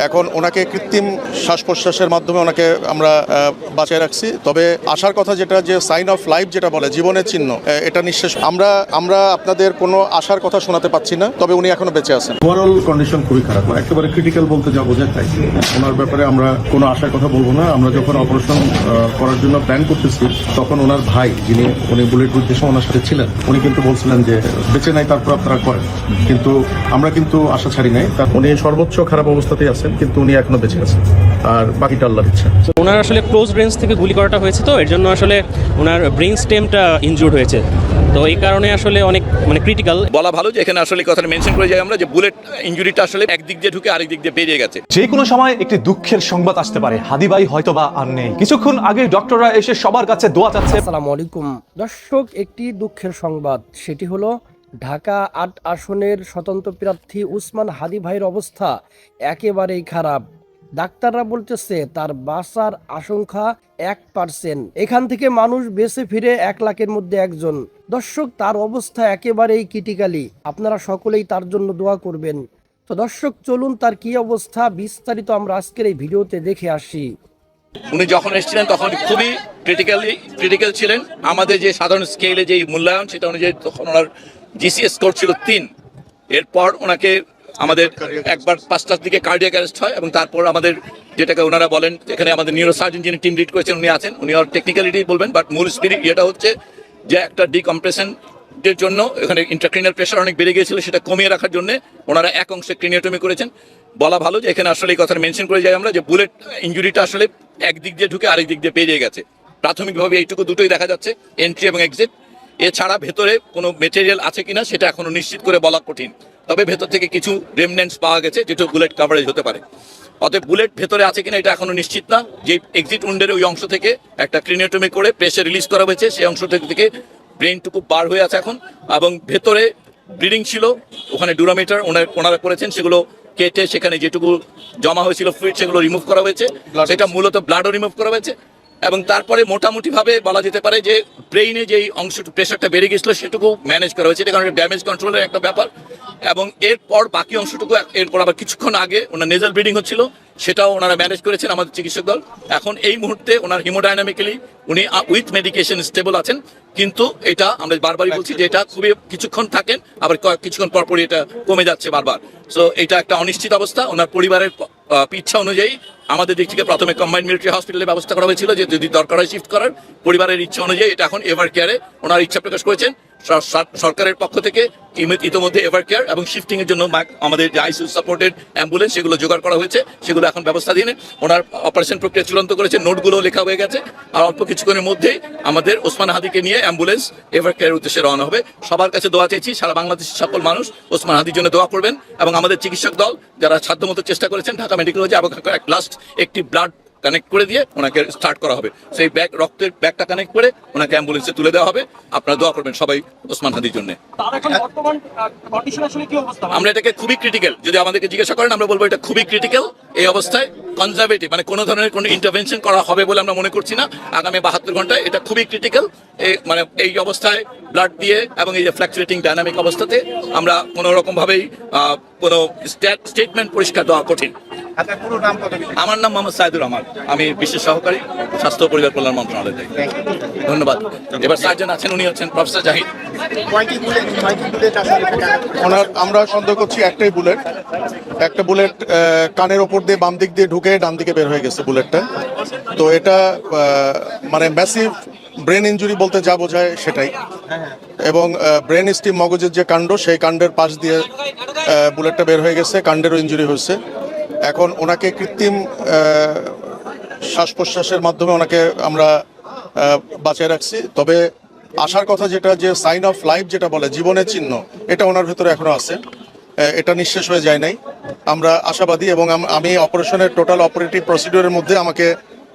এখন ওনাকে কৃত্রিম শ্বাস প্রশ্বাসের মাধ্যমে ওনাকে আমরা বাঁচিয়ে রাখছি। তবে আসার কথা যেটা, যে সাইন অফ লাইফ যেটা বলে, জীবনের চিহ্ন, এটা নিঃশেষ। আমরা আপনাদের কোনো আশার কথা শোনাতে পাচ্ছি না, তবে উনি এখনো বেঁচে আছেন। ওভারঅল কন্ডিশন খুবই খারাপ, একেবারে ক্রিটিক্যাল বলতে যা বোঝায় তাই। ওনার ব্যাপারে আমরা কোনো আশার কথা বলবো না। আমরা যখন অপারেশন করার জন্য প্ল্যান করতেছি, তখন ওনার ভাই, যিনি উনি বুলেট উদ্দেশ্যে ওনার সাথে ছিলেন, উনি কিন্তু বলছিলেন যে বেঁচে নাই, তারপর আপনারা করেন। কিন্তু আমরা কিন্তু আশা ছাড়ি নাই। উনি সর্বোচ্চ খারাপ অবস্থাতেই আছেন, কিন্তু উনি এখনো বেঁচে আছেন, আর বাকিটা আল্লাহর ইচ্ছা। ওনার আসলে ক্লোজ রেঞ্জ থেকে গুলি করাটা হয়েছে, তো এর জন্য আসলে ওনার ব্রেন স্টেমটা ইনজুর্ড হয়েছে, তো এই কারণে আসলে অনেক ক্রিটিক্যাল। বলা ভালো যে এখানে আসলে কথাটা মেনশন করে যাই আমরা, যে বুলেট ইনজুরিটা আসলে একদিক দিয়ে ঢুকে আরেক দিক দিয়ে বেরিয়ে গেছে। যে কোনো সময় একটি দুঃখের সংবাদ আসতে পারে, হাদি ভাই হয়তোবা আর নেই। কিছুক্ষণ আগে ডক্টররা এসে সবার কাছে দোয়া চাচ্ছে। আসসালামু আলাইকুম দর্শক, একটি দুঃখের সংবাদ, সেটি হলো ঢাকা ৮ আসনের স্বতন্ত্র প্রার্থী ওসমান হাদি ভাইয়ের অবস্থা একেবারেই খারাপ। ডাক্তাররা বলতেছে তার বাঁচার আশঙ্কা 1%। এখান থেকে মানুষ বেঁচে ফিরে 1 লাখের মধ্যে একজন। দর্শক, তার অবস্থা একেবারেই ক্রিটিক্যালি, আপনারা সকলেই তার জন্য দোয়া করবেন। তো দর্শক, চলুন তার কি অবস্থা বিস্তারিত আমরা আজকের এই ভিডিওতে দেখে আসি। উনি যখন এসেছিলেন তখন খুবই ক্রিটিক্যাল ছিলেন। আমাদের যে সাধারণ স্কেলে যে মূল্যায়ন, সেটা অনুযায়ী তখন ওনার জিসিএস স্কোর ছিল 3। এরপর ওনাকে আমাদের একবার 5টার দিকে কার্ডিয়াক অ্যারেস্ট হয়, এবং তারপর আমাদের যেটাকে ওনারা বলেন, এখানে আমাদের নিউরোসার্জন যিনি টিম লিড করেছেন উনি আছেন, উনি আর টেকনিক্যালিটি বলবেন, বাট মূল স্পিরিট এটা হচ্ছে যে একটা ডিকম্প্রেশন এর জন্য এখানে ইন্ট্রাক্রিনিয়াল প্রেশার অনেক বেড়ে গিয়েছিল, সেটা কমিয়ে রাখার জন্য ওনারা এক অংশে ক্রিনিওটমি করেছেন। বলা ভালো যে এখানে আসলে এই কথাটা মেনশন করে যাই আমরা, যে বুলেট ইনজুরিটা আসলে একদিক দিয়ে ঢুকে আরেক দিক দিয়ে বেরিয়ে গেছে। প্রাথমিকভাবে এইটুকু দুটোই দেখা যাচ্ছে, এন্ট্রি এবং এক্সিট। এছাড়া ভেতরে কোনো মেটেরিয়াল আছে কিনা সেটা এখনো নিশ্চিত করে বলা কঠিন, তবে ভেতর থেকে কিছু রেমনেন্টস পাওয়া গেছে যেটা বুলেট কাভারেজ হতে পারে। অতএব বুলেট ভেতরে আছে কিনা এটা এখনো নিশ্চিত না। যে এক্সিট উন্ডের ওই অংশ থেকে একটা ক্রিনিওটমি করে প্রেশার রিলিজ করা হয়েছে, সেই অংশ থেকে ব্রেনটুকু বার হয়ে আছে এখন, এবং ভেতরে ব্লিডিং ছিল, ওখানে ডুরামিটার ওনারা করেছেন, সেগুলো কেটে সেখানে যেটুকু জমা হয়েছিল ফ্লুইড সেগুলো রিমুভ করা হয়েছে, সেটা মূলত ব্লাডও রিমুভ করা হয়েছে। এবং তারপরে মোটামুটিভাবে বলা যেতে পারে যে ব্রেইনে যেই অংশটুকু প্রেশারটা বেড়ে গেছিলো সেটুকু ম্যানেজ করা হয়েছে, এটা কারণে ড্যামেজ কন্ট্রোলের একটা ব্যাপার। এবং এরপর বাকি অংশটুকু এরপর আবার কিছুক্ষণ আগে ওনার নেজাল ব্লিডিং হচ্ছিল, সেটাও ওনারা ম্যানেজ করেছেন আমাদের চিকিৎসক দল। এখন এই মুহূর্তে ওনার হিমোডাইনামিক্যালি উনি উইথ মেডিকেশন স্টেবল আছেন, কিন্তু এটা আমরা বারবারই বলছি যে এটা খুবই কিছুক্ষণ থাকেন, আবার কিছুক্ষণ পরপরই এটা কমে যাচ্ছে বারবার। সো এটা একটা অনিশ্চিত অবস্থা। ওনার পরিবারের ইচ্ছা অনুযায়ী আমাদের দিক থেকে প্রথমে কম্বাইন্ড মিলিটারি হসপিটালের ব্যবস্থা করা হয়েছিল, যে যদি দরকার হয় শিফট করার। পরিবারের ইচ্ছা অনুযায়ী এটা এখন এভার কেয়ারে ওনার ইচ্ছা প্রকাশ করেছেন। সরকারের পক্ষ থেকে ইতিমধ্যে এভার কেয়ার এবং শিফটিং এর জন্য আমাদের যে আইসিইউ সাপোর্টেড অ্যাম্বুলেন্স সেগুলো জোগাড় করা হয়েছে, সেগুলো এখন ব্যবস্থাধীন। ওনার অপারেশন প্রক্রিয়া চূড়ান্ত করেছে, নোটগুলো লেখা হয়ে গেছে, আর অল্প কিছুক্ষণের মধ্যেই আমাদের ওসমান হাদিকে নিয়ে অ্যাম্বুলেন্স এভার কেয়ারের উদ্দেশ্যে রওনা হবে। সবার কাছে দোয়া চাইছি, সারা বাংলাদেশের সকল মানুষ ওসমান হাদির জন্য দোয়া করবেন, এবং আমাদের চিকিৎসক দল যারা সাধ্যমতো চেষ্টা করেছেন ঢাকা মেডিকেল কলেজে লাস্ট একটি ব্লাড কানেক্ট করে দিয়ে ওনাকে স্টার্ট করা হবে। সেই রক্তের ব্যাগটা কানেক্ট করে ওনাকে অ্যাম্বুলেন্সে তুলে দেওয়া হবে। আপনারা দোয়া করবেন সবাই ওসমান হাদির জন্য। আমরা এটাকে খুবই ক্রিটিক্যাল, যদি আমাদেরকে জিজ্ঞাসা করেন আমরা বলবো এটা খুবই ক্রিটিক্যাল। এই অবস্থায় কনজারভেটিভ কোনো ধরনের কোনো ইন্টারভেনশন করা হবে বলে আমরা মনে করছি না আগামী 72 ঘন্টায়। এটা খুবই ক্রিটিক্যাল। এই অবস্থায় ব্লাড দিয়ে এবং এই যে ফ্ল্যাকচুয়েটিং ডাইনামিক অবস্থাতে আমরা কোনো রকমভাবেই কোনো স্টেটমেন্ট পরিষ্কার দেওয়া কঠিন। আমার নাম মোহাম্মদ সাইদুর রহমান, আমি বিশেষ সহকারী স্বাস্থ্য ও পরিবার কল্যাণ মন্ত্রণালয় থেকে। ধন্যবাদ। এবার সার্জন আছেন, উনি হচ্ছেন প্রফেসর জাহিদ। আমরা সন্দেহ করছি একটা বুলেট কানের ওপর দিয়ে বাম দিক দিয়ে ঢুকে ডান দিকে বের হয়ে গেছে বুলেটটা। তো এটা ম্যাসিভ ব্রেন ইনজুরি বলতে যা বোঝায় সেটাই। এবং ব্রেন স্টিম মগজের যে কাণ্ড, সেই কাণ্ডের পাশ দিয়ে বুলেটটা বের হয়ে গেছে, কাণ্ডেরও ইনজুরি হয়েছে। এখন ওনাকে কৃত্রিম শ্বাস প্রশ্বাসের মাধ্যমে ওনাকে আমরা বাঁচিয়ে রাখছি। তবে আসার কথা যেটা, যে সাইন অফ লাইফ যেটা বলে, জীবনের চিহ্ন, এটা ওনার ভেতরে এখনো আছে, এটা নিঃশেষ হয়ে যায় নাই। আমরা আশাবাদী, এবং আমি অপারেশনের টোটাল অপারেটিভ প্রসিডিওরের মধ্যে আমাকে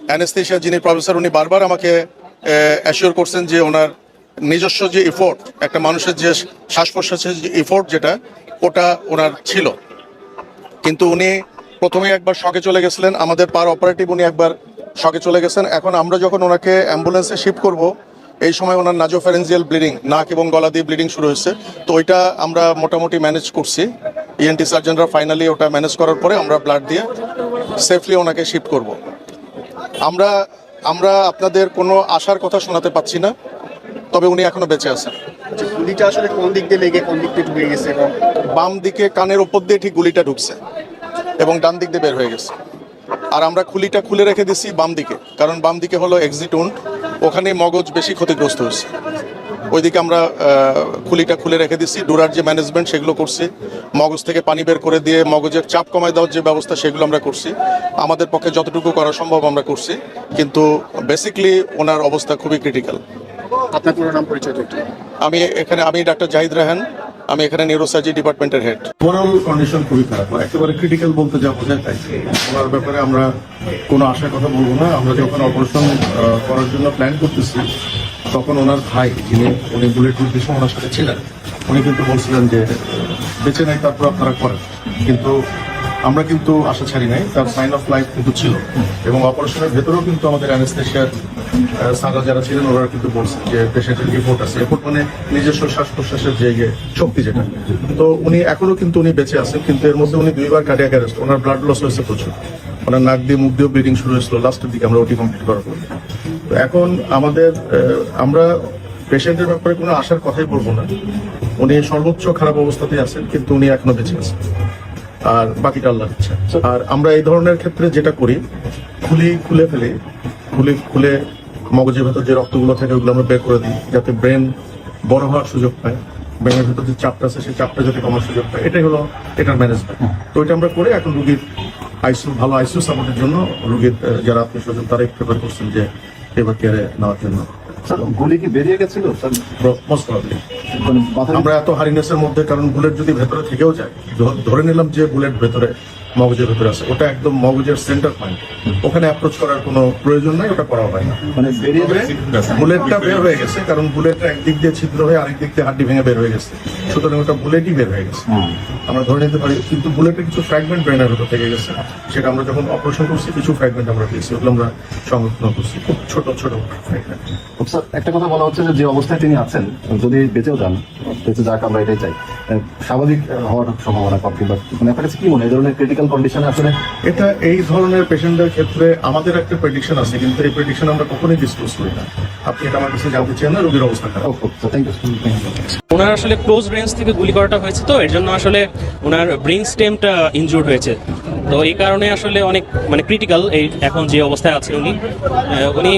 অ্যানেস্থেশিয়া যিনি প্রফেসর, উনি বারবার আমাকে অ্যাসিওর করছেন যে ওনার নিজস্ব যে এফোর্ট, একটা মানুষের যে শ্বাস প্রশ্বাসের যে এফোর্ট যেটা, ওটা ওনার ছিল। কিন্তু উনি প্রথমে একবার শকে চলে গেছিলেন, আমাদের পার অপারেটিভ উনি একবার শকে চলে গেছেন। এখন আমরা যখন ওনাকে অ্যাম্বুলেন্সে শিফট করব, এই সময় ওনার নাজোফ্যারেঞ্জিয়াল ব্লিডিং, নাক এবং গলা দিয়ে ব্লিডিং শুরু হয়েছে। তো ওইটা আমরা মোটামুটি ম্যানেজ করছি। ইএনটি সার্জনরা ফাইনালি ওটা ম্যানেজ করার পরে আমরা ব্লাড দিয়ে সেফলি ওনাকে শিফট করব। আমরা আপনাদের কোনো আশার কথা শোনাতে পাচ্ছি না, তবে উনি এখনো বেঁচে আছেন। গুলিটা আসলে কোন দিক দিয়ে লেগে কোন দিক দিয়ে ঢুকে গেছে এবং বাম দিকে কানের ওপর দিয়ে ঠিক গুলিটা ঢুকছে এবং ডান দিক দিয়ে বের হয়ে গেছে। আর আমরা খুলিটা খুলে রেখে দিছি বাম দিকে, কারণ বাম দিকে হলো এক্সিট উন্ড, ওখানে মগজ বেশি ক্ষতিগ্রস্ত হয়েছে। ওইদিকে আমরা খুলিটা খুলে রেখে দিছি। ডোরার যে ম্যানেজমেন্ট সেগুলো করছি, মগজ থেকে পানি বের করে দিয়ে মগজের চাপ কমায় দেওয়ার যে ব্যবস্থা সেগুলো আমরা করছি। আমাদের পক্ষে যতটুকু করা সম্ভব আমরা করছি, কিন্তু বেসিকলি ওনার অবস্থা খুবই ক্রিটিক্যাল। আপনার পুরো নাম পরিচয় একটু। আমি ডাক্তার জাহিদ রায়হান, আমি এখানে নিউরোসার্জারি ডিপার্টমেন্টের হেড। ওভারঅল কন্ডিশন খুবই খারাপ, একেবারে ক্রিটিক্যাল বলতে যা বোঝায় তাই। ওনার ব্যাপারে আমরা কোনো আশার কথা বলবো না। আমরা যখন অপারেশন করার জন্য প্ল্যান করতেছি, তখন ওনার ভাই, উনি বুলেট উদ্দেশ্য ওনার সাথে ছিলেন, উনি কিন্তু বলছিলেন যে বেঁচে নাই, তারপর আপনারা করেন। কিন্তু আমরা কিন্তু আশা ছাড়ি নাই, তার সাইন অফ লাইফ কিন্তু ছিল। এবং অপারেশনের ভেতরেও কিন্তু আমাদের অ্যানেস্থেশিয়ার স্যাররা যারা ছিলেন ওরা কিন্তু বলছেন যে পেশেন্টের রিপোর্ট আছে, রিপোর্ট মানে নিজস্ব শ্বাস প্রশ্বাসের যে শক্তি যেটা। তো উনি এখনো কিন্তু উনি বেঁচে আছেন, কিন্তু এর মধ্যে উনি 2 বার কার্ডিয়াক অ্যারেস্ট, ওনার ব্লাড লস হয়েছে প্রচুর, ওনার নাক দিয়ে মুখ দিয়েও ব্লিডিং শুরু হয়েছিল লাস্টের দিকে আমরা ওটি কমপ্লিট করার পর। তো এখন আমরা পেশেন্টের ব্যাপারে কোনো আশার কথাই বলবো না। উনি সর্বোচ্চ খারাপ অবস্থাতেই আছেন, কিন্তু উনি এখনো বেঁচে আছেন, আর বাকিটা আল্লাহর ইচ্ছা। আর আমরা এই ধরনের ক্ষেত্রে যেটা করি, খুলে ফেলে খুলে মগজের ভেতর যে রক্তগুলো থাকে ওগুলো আমরা বের করে দিই, যাতে ব্রেন বড় হওয়ার সুযোগ পায়, ব্রেনের ভেতর যে চাপটা আছে সেই চাপটা যাতে কমার সুযোগ পায়। এটাই হলো এটার ম্যানেজমেন্ট। তো এটা আমরা করে এখন রুগীর ভালো আইসিইউ সাপোর্টের জন্য রুগীর যারা আত্মীয় স্বজন তারাই প্রেফার করছেন যে এবার কেয়ারে নেওয়ার জন্য। গুলি কি বেরিয়ে গেছিল মোস্ট প্রবাবলি আমরা এত হারিনেসের মধ্যে, কারণ বুলেট যদি ভেতরে থেকেও যায়, ধরে নিলাম যে বুলেট ভেতরে মগজের ভেতরে আছে, ওটা একদম মগজের সেন্টার পয়েন্ট, ওখানে অ্যাপ্রোচ করার কোনো প্রয়োজন নাই, ওটা করা হয় না। মানে বেরিয়ে বুলেটটা বের হয়ে গেছে, কারণ বুলেটটা একদিক দিয়ে ছিদ্র হয়ে আরেক দিক দিয়ে হাড্ডি ভেঙে বের হয়ে গেছে, সুতরাং ওটা বুলেটই বের হয়ে গেছে আমরা ধরে নিতে পারি। কিন্তু বুলেটের কিছু ফ্র্যাগমেন্ট ব্রেনের ভেতর থেকে গেছে, সেটা আমরা যখন অপারেশন করছি কিছু ফ্র্যাগমেন্ট আমরা পেয়েছি, ওগুলো আমরা সংরক্ষণ করছি, খুব ছোট ফ্র্যাগমেন্ট। স্যার একটা কথা বলা হচ্ছে যে অবস্থায় তিনি আছেন, যদি বেঁচেও যান, বেঁচে যাক আমরা এটাই চাই, স্বাভাবিক হওয়ার সম্ভাবনা কম, কিংবা মানে আপনার কাছে কি মনে হয় এই ধরনের ক্রিটিক্যাল কন্ডিশনে আসলে? এটা এই ধরনের পেশেন্টদের ক্ষেত্রে আমাদের একটা প্রেডিকশন আছে, কিন্তু এই প্রেডিকশন আমরা কখনোই ডিসক্লোজ করি না। আপনি এটা আমার কাছে জানতে চান না, রোগীর অবস্থা খারাপ। Thank you. ওনার আসলে ক্লোজ রেঞ্জ থেকে গুলি করাটা হয়েছে, তো এর জন্য আসলে ওনার ব্রেন স্টেমটা ইনজুর্ড হয়েছে। তো এই কারণে আসলে অনেক মানে ক্রিটিক্যাল এই এখন যে অবস্থায় আছে উনি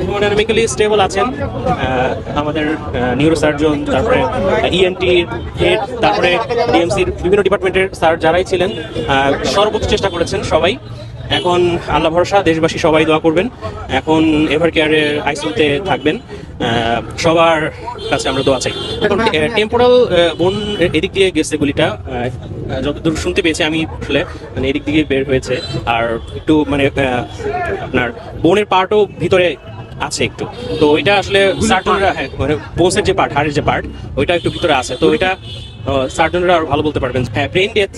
হেমোডাইনামিক্যালি স্টেবল আছেন। আমাদের নিউরোসার্জন, তারপরে ইএনটি হেড, তারপরে ডিএমসির বিভিন্ন ডিপার্টমেন্টের স্যার যারাই ছিলেন সর্বোচ্চ চেষ্টা করেছেন সবাই। এখন আল্লাহ ভরসা, দেশবাসী সবাই দোয়া করবেন। এখন এভার কেয়ারের আইসিইউতে থাকবেন, সবার কাছে আমরা দোয়া চাই। এখন টেম্পোরাল বোন এদিক দিয়ে গেছে গুলিটা, যতদূর শুনতে পেয়েছি আমি, আসলে মানে এদিক দিকে বের হয়েছে। আর একটু মানে আপনার বোনের পার্টও ভিতরে আছে একটু, তো ওইটা আসলে সার্জনরা, হ্যাঁ মানে বোনসের যে পার্ট, হাড়ের যে পার্ট, ওইটা একটু ভিতরে আছে। তো ওইটা সার্জনরা আরো ভালো বলতে পারবেন। হ্যাঁ, ব্রেন ডেথ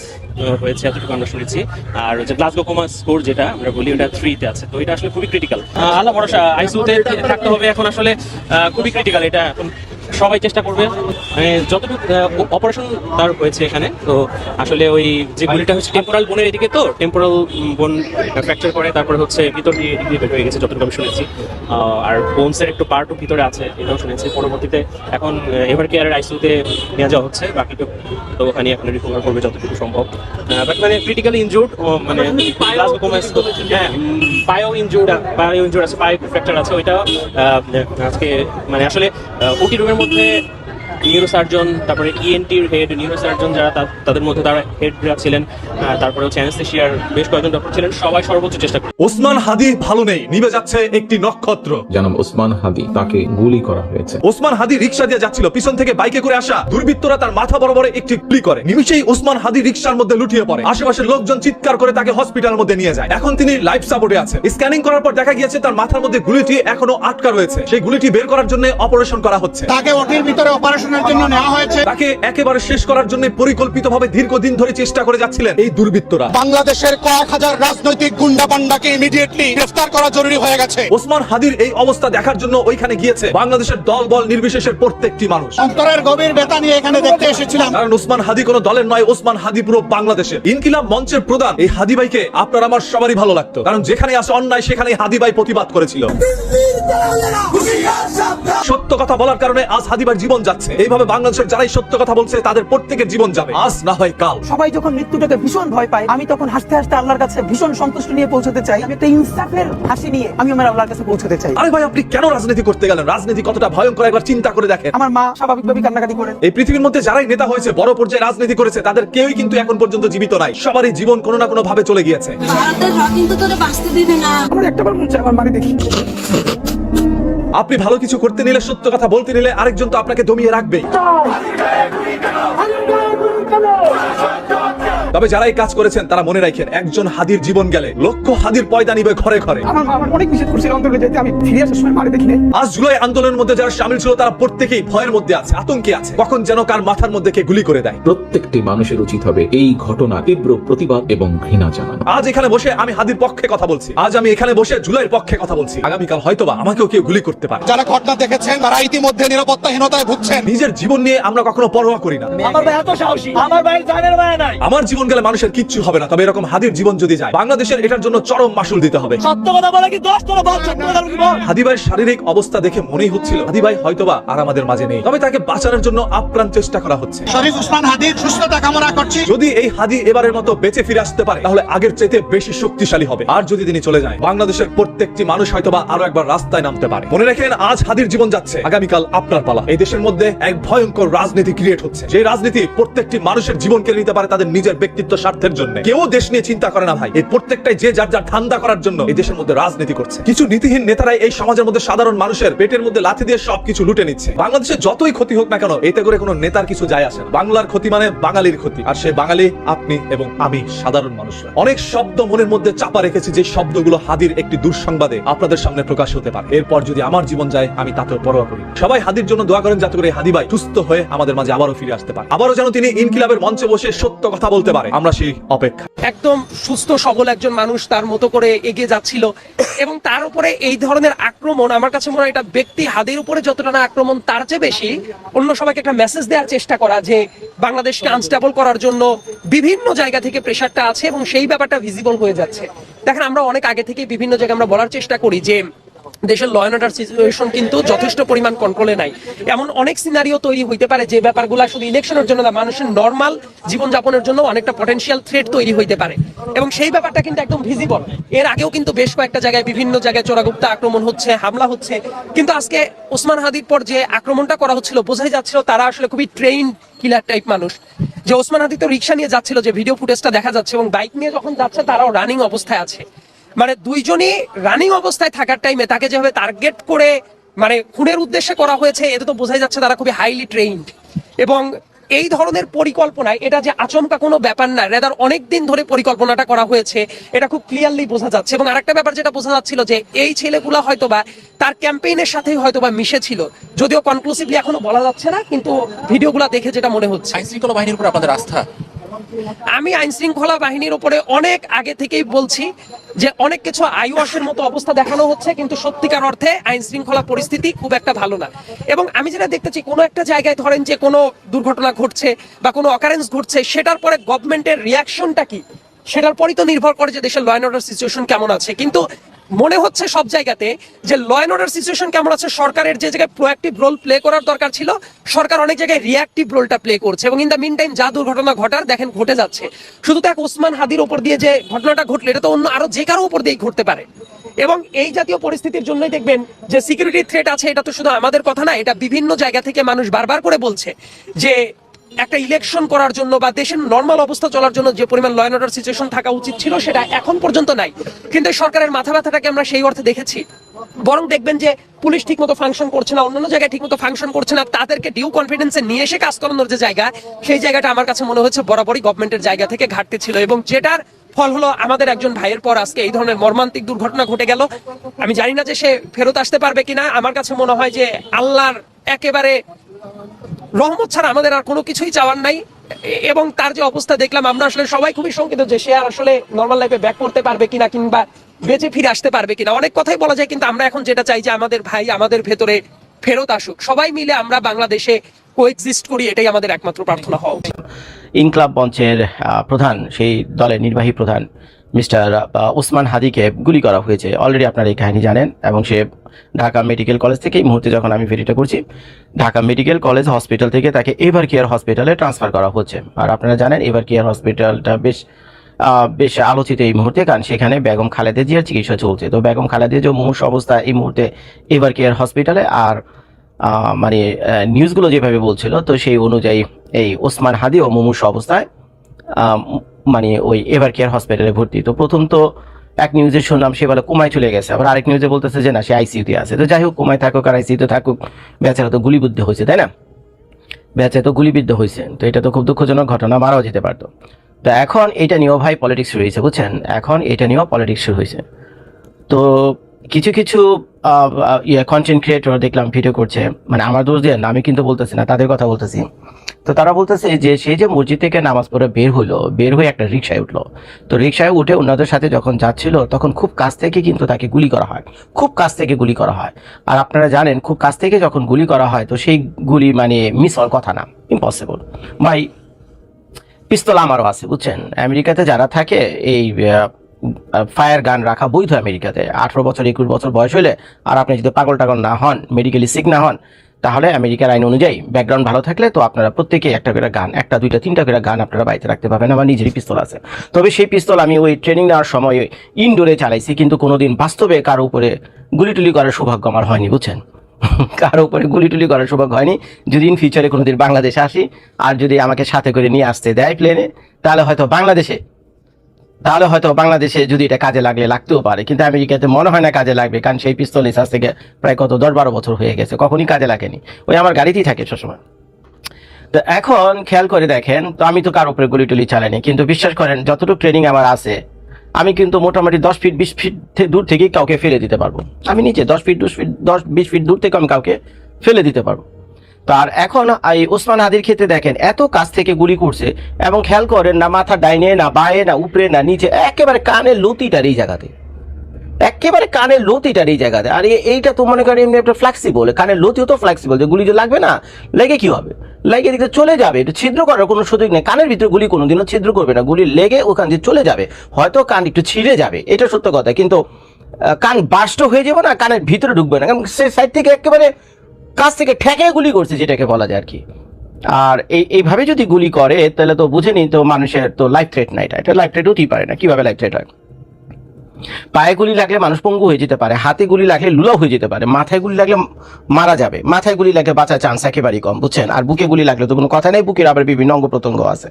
হয়েছে এতটুকু আমরা শুনেছি। আর যে গ্লাসগো কোমা স্কোর যেটা আমরা বলি, ওটা 3-তে আছে। তো এটা আসলে খুবই ক্রিটিক্যাল। আল্লাহ ভরসা, আইসিইউতে থাকতে হবে এখন, আসলে খুবই ক্রিটিক্যাল। এটা এখন সবাই চেষ্টা করবে, মানে যতটুকু অপারেশন তার হয়েছে এখানে। তো আসলে ওই যে গুলিটা হচ্ছে টেম্পোরাল বোনের এদিকে, তো টেম্পোরাল বোন ফ্র্যাকচার করে তারপরে হচ্ছে ভিতর দিয়ে এদিকে বের হয়ে গেছে যতটুকু আমি শুনেছি। আর বোনসের একটু পার্টও ভিতরে আছে, এটাও শুনেছি। পরবর্তীতে এখন এভার কেয়ারের আইসিইউতে নিয়ে যাওয়া হচ্ছে, বাকিটা তো ওখানে এখন রিকভার করবে যতটুকু সম্ভব। বাট মানে ক্রিটিক্যালি ইনজুর্ড, মানে হ্যাঁ পায়েও ইনজুর্ড আছে, পায়ে ফ্র্যাকচার আছে। ওইটা আজকে মানে আসলে ওটি রুমের মধ্যে নিউরোসার্জন, তারপরে ইএনটির হেড, নিউরোসার্জন যারা তাদের মধ্যে তারা হেডরা ছিলেন, তারপরে হচ্ছে অ্যানেস্থেশিয়ার বেশ কয়েকজন ডক্টর ছিলেন, সবাই সর্বোচ্চ চেষ্টা করে। ওসমান হাদি ভালো নেই, নিভে যাচ্ছে একটি নক্ষত্র। জনাব ওসমান হাদি, তাকে গুলি করা হয়েছে। ওসমান হাদি রিকশা দিয়ে যাচ্ছিল, পিছন থেকে বাইকে করে আসা দুর্বৃত্তরা তার মাথা বরাবরে একটি গুলি করে। নিমিষেই ওসমান হাদি রিকশার মধ্যে লুটিয়ে পড়ে। আশেপাশের লোকজন চিৎকার করে তাকে হসপিটালের মধ্যে নিয়ে যায়। এখন তিনি লাইফ সাপোর্টে আছে। স্ক্যানিং করার পর দেখা গিয়েছে তার মাথার মধ্যে গুলিটি এখনো আটকা রয়েছে। সেই গুলিটি বের করার জন্য অপারেশন করা হচ্ছে। তাকে ওটির ভিতরে অপারেশনের করার জন্য নেওয়া হয়েছে। তাকে একেবারে শেষ করার জন্য পরিকল্পিতভাবে দীর্ঘদিন ধরে চেষ্টা করে যাচ্ছিলেন এই দুর্বৃত্তরা। বাংলাদেশের কয়েক হাজার রাজনৈতিক গুন্ডা পান্ডাকে ইমিডিয়েটলি গ্রেফতার করা জরুরি হয়ে গেছে। ওসমান হাদির এই অবস্থা দেখার জন্য ওইখানে গিয়েছে বাংলাদেশের দল বল নির্বিশেষের প্রত্যেকটি মানুষ। অন্তরের গভীর ব্যথা নিয়ে এখানে দেখতে এসেছিলাম। কারণ ওসমান হাদি কোনো দলের নয়, ওসমান হাদি পুরো বাংলাদেশের। ইনকিলাব মঞ্চের প্রধান এই হাদি ভাইকে আপনার আমার সবারই ভালো লাগতো, কারণ যেখানে আসে অন্যায় সেখানে হাদি ভাই প্রতিবাদ করেছিল। সত্য কথা বলার কারণে আজ হাদি ভাইয়ের জীবন যাচ্ছে। এইভাবে বাংলাদেশের যারাই সত্য কথা বলছে তাদের প্রত্যেকের জীবন যাবে, আজ না হয় কাল। সবাই যখন মৃত্যুটাকে ভীষণ ভয় পায়, আমি তখন হাসতে হাসতে আল্লাহর কাছে ভীষণ সন্তুষ্ট নিয়ে পৌঁছতে চাই। আমি একটা ইনসাফের হাসি নিয়ে আমি আমার আল্লাহর কাছে পৌঁছতে চাই। আরে ভাই, আপনি কেন রাজনীতি করতে গেলেন? রাজনীতি কতটা ভয়ঙ্কর একবার চিন্তা করে দেখেন। আমার মা স্বাভাবিকভাবে কান্নাকাটি করেন। এই পৃথিবীর মধ্যে যারাই নেতা হয়েছে, বড় পর্যায়ে রাজনীতি করেছে, তাদের কেউই কিন্তু এখন পর্যন্ত জীবিত নাই। সবারই জীবন কোনো না কোনো ভাবে চলে গিয়েছে। আমার একটাবার মন চায় আমার মাকে দেখি। আপনি ভালো কিছু করতে নিলে, সত্য কথা বলতে নিলে আরেকজন তো আপনাকে দমিয়ে রাখবেই। তবে যারা এই কাজ করেছেন তারা মনে রাখেন, একজন হাদির জীবন গেলে লক্ষ হাদির পয়দা নিবে ঘরে ঘরে। আমার অনেক নিষেধ করছিল অন্তরে যেতে, আমি ফিরে আসার সময় মাকে দেখি নাই। আজ জুলাই আন্দোলনের মধ্যে যারা শামিল ছিল তারা প্রত্যেকেই ভয়ের মধ্যে আছে, আতঙ্কে আছে, কখন যেন কার মাথার মধ্যে কে গুলি করে দেয়। প্রত্যেকটি মানুষের উচিত হবে এই ঘটনা তীব্র প্রতিবাদ এবং ঘৃণা জানানো। আজ এখানে বসে আমি হাদির পক্ষে কথা বলছি, আজ আমি এখানে বসে জুলাইয়ের পক্ষে কথা বলছি। আগামীকাল হয়তোবা আমাকেও কেউ গুলি করতে পারে। যারা ঘটনা দেখেছেন তারা ইতিমধ্যে নিরাপত্তাহীনতায় ভুগছেন। নিজের জীবন নিয়ে আমরা কখনো পরোয়া করি না। আমার ভাই এত সাহসী, আমার ভাইয়ের জানের মায়া নাই। আমার জীবন গেলে মানুষের কিচ্ছু হবে না, তবে এরকম হাদির জীবন যদি যায়, বাংলাদেশের এটার জন্য চরম মাসুল দিতে হবে। সত্য কথা বলে কি 10 টাকা বল, সত্য কথা বল। হাদি ভাইয়ের শারীরিক অবস্থা দেখে মনেই হচ্ছিল হাদি ভাই হয়তোবা আর আমাদের মাঝে নেই, তবে তাকে বাঁচানোর জন্য আপ্রাণ চেষ্টা করা হচ্ছে। শরীফ ওসমান হাদির সুস্থতা কামনা করছি। যদি এই হাদি এবারের মতো বেঁচে ফিরে আসতে পারে, তাহলে আগের চাইতে বেশি শক্তিশালী হবে। আর যদি তিনি চলে যায়, বাংলাদেশের প্রত্যেকটি মানুষ হয়তোবা আরো একবার রাস্তায় নামতে পারে। মনে রাখেন, আজ হাদির জীবন যাচ্ছে, আগামীকাল আপনার পালা। এই দেশের মধ্যে এক ভয়ঙ্কর রাজনীতি ক্রিয়েট হচ্ছে, যে রাজনীতি প্রত্যেকটি মানুষের জীবন কেড়ে নিতে পারে তাদের নিজের ব্যক্তিত্ব স্বার্থের জন্য। কেউ দেশ নিয়ে চিন্তা করে না ভাই, এই প্রত্যেকটাই যে যার যার ঠান্ডা করার জন্য এই দেশের মধ্যে রাজনীতি করছে। কিছু নীতিহীন নেতারাই এই সমাজের মধ্যে সাধারণ মানুষের পেটের মধ্যে লাথি দিয়ে সবকিছু লুটে নিচ্ছে। বাংলাদেশে যতই ক্ষতি হোক না কেন, এতে করে কোনো নেতার কিছু যায় আসে না। বাংলার ক্ষতি মানে বাঙালির ক্ষতি, আর সে বাঙালি আপনি এবং আমি, সাধারণ মানুষরা। অনেক শব্দ মনের মধ্যে চাপা রেখেছি, যে শব্দগুলো হাদির একটি দুঃসংবাদে আপনাদের সামনে প্রকাশ হতে পারে। এরপর যদি আমার জীবন যায়, আমি তাতেও পরোয়া করি। সবাই হাদির জন্য দোয়া করেন, যাতে করে হাদি ভাই সুস্থ হয়ে আমাদের মাঝে আবারও ফিরে আসতে পারে, আবারও যেন তিনি ইনকিলাবের মঞ্চে বসে সত্য কথা বলতে পারে। আমরা সেই অপেক্ষা। একদম সুস্থ সবল একজন মানুষ তার মতো করে এগিয়ে যাচ্ছিল, এবং তার উপরে এই ধরনের আক্রমণ, আমার কাছে মনে হয় এটা ব্যক্তি হাদির উপরে যতটা না আক্রমণ, তার চেয়ে বেশি অন্য সবাইকে একটা মেসেজ দেওয়ার চেষ্টা করা যে বাংলাদেশকে আনস্টেবল করার জন্য বিভিন্ন জায়গা থেকে প্রেশারটা আছে এবং সেই ব্যাপারটা ভিজিবল হয়ে যাচ্ছে। দেখেন, আমরা অনেক আগে থেকে বিভিন্ন জায়গায় আমরা বলার চেষ্টা করি যে দেশের ল অ্যান্ড অর্ডার সিচুয়েশন কিন্তু যথেষ্ট পরিমাণ কন্ট্রোলে নাই। এমন অনেক সিনারিও তৈরি হইতে পারে যে ব্যাপারগুলো শুধু ইলেকশনের জন্য না, মানুষের নর্মাল জীবনযাপনের জন্য অনেকটা পটেনশিয়াল থ্রেট তৈরি হইতে পারে, এবং সেই ব্যাপারটা কিন্তু একদম ভিজিবল। এর আগেও কিন্তু বেশ কয়েকটা জায়গায় বিভিন্ন জায়গায় চোরাগুপ্তা আক্রমণ হচ্ছে, হামলা হচ্ছে, কিন্তু আজকে ওসমান হাদির পর যে আক্রমণটা করা হচ্ছিল, বোঝাই যাচ্ছিল তারা আসলে খুবই ট্রেইন কিলার টাইপ মানুষ। যে ওসমান হাদি তো রিক্সা নিয়ে যাচ্ছিল, যে ভিডিও ফুটেজটা দেখা যাচ্ছে, এবং বাইক নিয়ে যখন যাচ্ছে তারাও রানিং অবস্থায় আছে। মানে দুইজনই রানিং অবস্থায় থাকার টাইমে তাকে যেভাবে টার্গেট করে মানে খুনের উদ্দেশ্যে করা হয়েছে, এতে তো বোঝাই যাচ্ছে তারা খুবই হাইলি ট্রেইনড। এবং এই ধরনের পরিকল্পনায় এটা যে আচমকা কোনো ব্যাপার না, রেদার অনেক দিন ধরে পরিকল্পনাটা করা হয়েছে, এটা খুব ক্লিয়ারলি বোঝা যাচ্ছে। এবং আরেকটা ব্যাপার যেটা বোঝা যাচ্ছিল, যে এই ছেলেগুলা হয়তোবা তার ক্যাম্পেইনের সাথেই হয়তোবা মিশেছিল, যদিও কনক্লুসিভলি এখনো বলা যাচ্ছে না, কিন্তু ভিডিওগুলো দেখে যেটা মনে হচ্ছে। আইন শৃঙ্খলা বাহিনীর উপর আপনাদের আস্থা? আমি আইন শৃঙ্খলা বাহিনীর উপরে অনেক আগে থেকেই বলছি যে অনেক কিছু আইওয়াশের মতো অবস্থা দেখানো হচ্ছে, কিন্তু সত্যিকার অর্থে আইন শৃঙ্খলা পরিস্থিতি খুব একটা ভালো না। এবং আমি যেটা দেখতেছি, কোনো একটা জায়গায় ধরেন যে কোনো দুর্ঘটনা ঘটছে বা কোনো অকারেন্স ঘটছে, সেটার পরে গভর্নমেন্টের রিয়াকশনটা কি, সেটার পরই তো নির্ভর করে যে দেশের ল অ্যান্ড অর্ডার সিচুয়েশন কেমন আছে। কিন্তু মনে হচ্ছে সব জায়গাতে যে ল অ্যান্ড অর্ডার সিচুয়েশন কেমন আছে, সরকারের যে জায়গায় প্রোঅ্যাক্টিভ রোল প্লে করার দরকার ছিল, সরকার অনেক জায়গায় রিঅ্যাক্টিভ রোলটা প্লে করছে। এবং ইন দ্য মিন টাইম যা দুর্ঘটনা ঘটার দেখেন ঘটে যাচ্ছে। শুধু তো এক ওসমান হাদির উপর দিয়ে যে ঘটনাটা ঘটলো, এটা তো অন্য আরো যে কারো উপর দিয়েই ঘটতে পারে। এবং এই জাতীয় পরিস্থিতির জন্যই দেখবেন যে সিকিউরিটি থ্রেট আছে, এটা তো শুধু আমাদের কথা না, এটা বিভিন্ন জায়গা থেকে মানুষ বারবার করে বলছে যে একটা ইলেকশন করার জন্য বা দেশের নর্মাল অবস্থা চলার জন্য যে পরিমাণ ল অ্যান্ড অর্ডার সিচুয়েশন থাকা উচিত ছিল, সেটা এখন পর্যন্ত নাই। কিন্তু সরকারের মাথা ব্যথাটাকে আমরা সেই অর্থে দেখেছি। বরং দেখবেন যে পুলিশ ঠিকমতো ফাংশন করছে না, অন্যান্য জায়গায় ঠিকমতো ফাংশন করছে না, তাদেরকে ডিউ কনফিডেন্সে নিয়ে এসে কাজ করানোর যে জায়গা, সেই জায়গাটা আমার কাছে মনে হচ্ছে বরাবরই গভর্নমেন্টের জায়গা থেকে ঘাটতি ছিল। এবং যেটার ফল হলো আমাদের একজন ভাইয়ের পর আজকে এই ধরনের মর্মান্তিক দুর্ঘটনা ঘটে গেল। আমি জানি না যে সে ফেরত আসতে পারবে কিনা। আমার কাছে মনে হয় যে আল্লাহর একেবারে রহমত ছাড়া আমাদের আর কোনো কিছুই চাওয়ার নাই। এবং তার যে অবস্থা দেখলাম, আমরা আসলে সবাই খুবই শঙ্কিত যে সে আর আসলে নর্মাল লাইফে ব্যাক করতে পারবে কিনা, কিংবা বেঁচে ফিরে আসতে পারবে কিনা। অনেক কথাই বলা যায়, কিন্তু আমরা এখন যেটা চাই যে আমাদের ভাই আমাদের ভেতরে ফেরত আসুক, সবাই মিলে আমরা বাংলাদেশে কোএক্সিস্ট করি, এটাই আমাদের একমাত্র প্রার্থনা হওয়া উচিত। ইনকলাব মঞ্চের প্রধান, সেই দলের নির্বাহী প্রধান মিস্টার ওসমান হাদিকে গুলি করা হয়েছে। অলরেডি আপনারা এই কাহিনী জানেন, এবং সে ঢাকা মেডিকেল কলেজ থেকে, এই মুহূর্তে যখন আমি ভিডিওটা করছি, ঢাকা মেডিকেল কলেজ হসপিটাল থেকে তাকে এভার কেয়ার হসপিটালে ট্রান্সফার করা হচ্ছে। আর আপনারা জানেন এভার কেয়ার হসপিটালটা বেশ আলোচিত এই মুহূর্তে, কারণ সেখানে বেগম খালেদা জিয়ার চিকিৎসা চলছে। তো বেগম খালেদা জিয়া মুমূর্ষু অবস্থা এই মুহূর্তে এভার কেয়ার হসপিটালে। আর মানে নিউজগুলো যেভাবে বলছিল, তো সেই অনুযায়ী এই ওসমান হাদিও মুমূর্ষু অবস্থায় মানে ওই এভার কেয়ার হসপিটালে ভর্তি। তো প্রথম তো এক নিউজে শুনলাম সে বলে কোমায় চলে গেছে, আবার আরেক নিউজে বলতেছে যে না, সে আইসিইউতে আছে। তো যাই হোক, কোমায় থাকুক আর আইসিইউতে থাকুক, বেচারা তো গুলিবিদ্ধ হয়েছে, তাই না? বেচারা তো গুলিবিদ্ধ হয়েছে, তো এটা তো খুব দুঃখজনক ঘটনা, মারাও যেতে পারতো। তো এখন এটা নিয়েও ভাই পলিটিক্স শুরু হয়েছে, বুঝছেন? এখন এটা নিয়েও পলিটিক্স শুরু হয়েছে। তো কিছু কিছু কন্টেন্ট ক্রিয়েটর দেখলাম ভিডিও করছে, মানে আমার দোষ দিয়ে না, আমি কিন্তু বলতেছি না, তাদের কথা বলতেছি। তো তারা বলতেছে যে সে যে মসজিদ থেকে নামাজ পড়ে বের হয়ে একটা রিক্সায় উঠলো। তো রিক্সায় উঠে অন্যদের সাথে যখন যাচ্ছিল, তখন খুব কাছ থেকে কিন্তু তাকে গুলি করা হয়, খুব কাছ থেকে গুলি করা হয়। আর আপনারা জানেন, খুব কাছ থেকে যখন গুলি করা হয়, তো সেই গুলি মানে মিস হওয়ার কথা না, ইম্পসিবল ভাই। পিস্তল আমারও আছে, বুঝছেন? আমেরিকাতে যারা থাকে, এই ফায়ার গান রাখা বৈধ আমেরিকাতে। 18 বছর 21 বছর বয়স হলে, আর আপনি যদি পাগল টাগল না হন, মেডিকেলি সিক না হন, তাহলে আমেরিকার আইন অনুযায়ী ব্যাকগ্রাউন্ড ভালো থাকলে তো আপনারা প্রত্যেকে একটা করে গান, একটা দুইটা তিনটা করে গান আপনারা বাড়িতে রাখতে পারবেন। আমার নিজেরই পিস্তল আছে, তবে সেই পিস্তল আমি ওই ট্রেনিং নেওয়ার সময় ইনডোরে চালাইছি, কিন্তু কোনোদিন বাস্তবে কারো উপরে গুলি টুলি করার সৌভাগ্য আমার হয়নি, বুঝছেন? কারো উপরে গুলি টুলি করার সৌভাগ্য হয়নি। যদি ইন ফিউচারে কোনোদিন বাংলাদেশে আসি, আর যদি আমাকে সাথে করে নিয়ে আসতে দেয় প্লেনে, তাহলে হয়তো বাংলাদেশে যদি এটা কাজে লাগতেও পারে, কিন্তু আমেরিকাতে মনে হয় না কাজে লাগবে, কারণ সেই পিস্তল আজ থেকে প্রায় 10-12 বছর হয়ে গেছে, কখনই কাজে লাগেনি। ওই আমার গাড়িতেই থাকে সবসময়। তো এখন খেয়াল করে দেখেন, তো আমি তো কারো উপরে গুলি টুলি চালাইনি, কিন্তু বিশ্বাস করেন যতটুকু ট্রেনিং আমার আছে, আমি কিন্তু মোটামুটি 10 ফিট 20 ফিট দূর থেকেই কাউকে ফেলে দিতে পারবো। আমি নিচে 10 ফিট 20 ফিট দূর থেকে আমি কাউকে ফেলে দিতে পারবো। তো আর এখন এই ওসমান হাদির ক্ষেত্রে দেখেন, এত কাছ থেকে গুলি করছে, এবং খেয়াল করেন না মাথা ডাইনে না বায়ে না উপরে না নিচে, একেবারে কানের লতিটার এই জায়গাতে, আর এইটা তো মনে করেন এমনি একটা ফ্লেক্সিবল, কানের লতিও তো ফ্লেক্সিবল, যে গুলি যে লাগবে না, লেগে কি হবে, লেগে দিকে চলে যাবে, এটা ছিদ্র করার কোনো সুযোগ নেই। কানের ভিতরে গুলি কোনোদিনও ছিদ্র করবে না, গুলি লেগে ওখান দিয়ে চলে যাবে, হয়তো কান একটু ছিঁড়ে যাবে, এটা সত্য কথা, কিন্তু কান বাস্ট হয়ে যাবে না, কানের ভিতরে ঢুকবে না, কারণ সে সাইড থেকে একেবারে কাছ থেকে ঠেকে গুলি করছে, যেটাকে বলা যায় আর কি। আর এইভাবে যদি গুলি করে, তাহলে তো বুঝে নিন, তো মানুষের তো লাইফ থ্রেট না, এটা লাইফ থ্রেট হতেই পারে না। কিভাবে লাইফ থ্রেট হয়? পায়ে গুলি লাগলে মানুষ পঙ্গু হয়ে যেতে পারে, হাতে গুলি লাগলে লুলাও হয়ে যেতে পারে, মাথায় গুলি লাগলে মারা যাবে, মাথায় গুলি লাগলে বাঁচার চান্স একেবারেই কম, বুঝছেন? আর বুকে গুলি লাগলে তো কোনো কথা নেই, বুকের আবার বিভিন্ন অঙ্গ প্রত্যঙ্গ আছে।